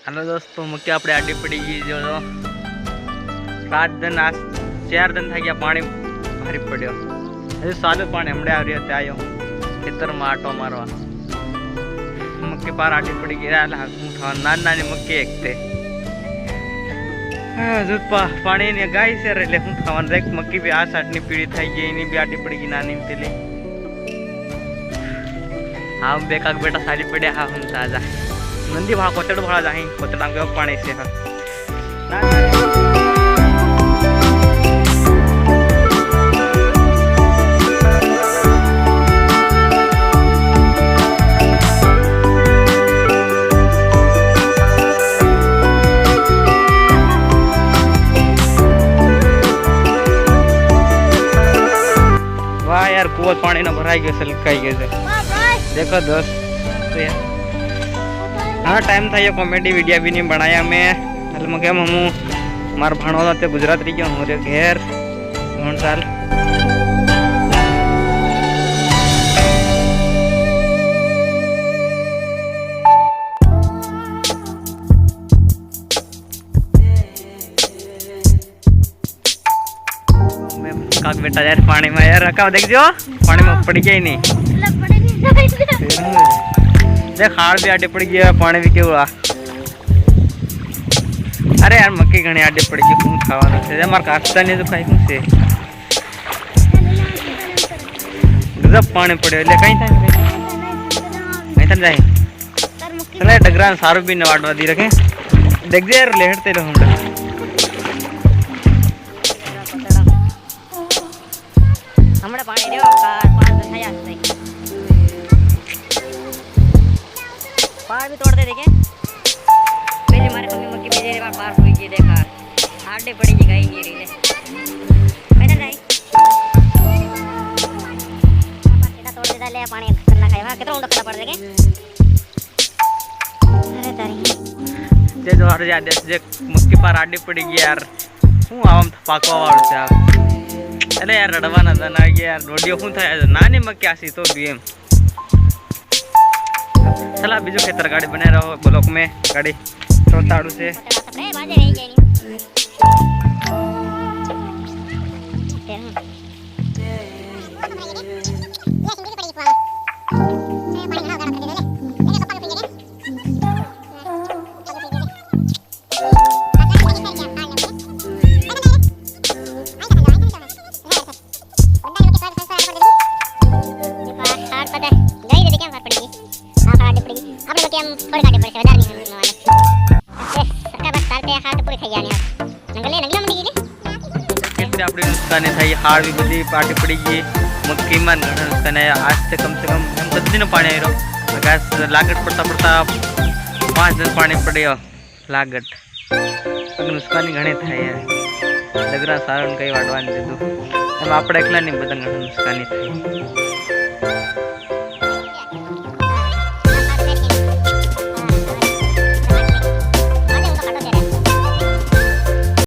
Hello दोस्तों मुख्य अपने आडी पड़ी गई जो 7 दिन आज 4 दिन था गया पानी भारी पड़ो हजू सालू पानी हमड़े आ रही आयो खेतर में आटो मारवा मक्के पार आडी पड़ी गई नानी नानी मक्के एकते पानी ने गाय से रहे हूँ खावन देख मक्की भी आ साटनी पीड़ी थी गई इनी भी आडी पड़ी गई नानी तेली हाँ बेका बेटा सारी पड़े हाँ हम ताजा नंदी भाड़ा कोतड़ भाड़ा जाही कोतड़ा के पानी से हाँ वाह यार कुआं पानी ना भराई गए सलकाई गए देखो दोस्त तो यार हाँ टाइम था ये कॉमेडी वीडियो भी नहीं बनाया मैं हल मैं केम हूँ मार भाणो ते गुजरात रही गयो हूँ घेर 3 साल काक बेटा यार पानी में यार रखा देख जो पानी में पड़ गया ही नहीं देख हाड़ भी आटे पड़ गया पानी भी क्यों अरे यार मक्की घनी आटे पड़ गई खून खावा से मार काटता नहीं तो खाई खून से गजब पानी पड़े ले कहीं था जाए चले डगरा सारू भी नवाटवा दी रखे देख दे यार लेहटते रहो हमने पानी देव का 5 दिन है नहीं पार भी तोड़ते देखे पहले हमारे मम्मी मक्की भेजे रे पार हुई जी देखा आडे पड़ी जी गई नहीं रे पैदल जाई पापा तोड़ देता ले पानी करना खाए वहां कितना ऊंडा करना पड़ देखे अरे तारी जे जो हर जा देख जे मक्की पार आडे पड़ी गई यार हूं आम पाकवा वाળું છે आप अरे यार रडवाना था ना यार रोडियो हूं था नानी मक्की आसी तो भी एम चला बीजो खेतर गाड़ी बने रहो ब्लॉक में गाड़ी चौताड़ू से अपनी नुकसानी थी हाड़ भी बड़ी पार्टी पड़ी गई मक्की में घना नुकसान है आज से कम हम 10 दिन पानी आई रहो गैस लागत पड़ता पड़ता 5 दिन पानी पड़े लागत नुकसानी घनी थी डगरा सारा कई वाटवा दीधु आप एकला नहीं बता घना नुकसानी थी।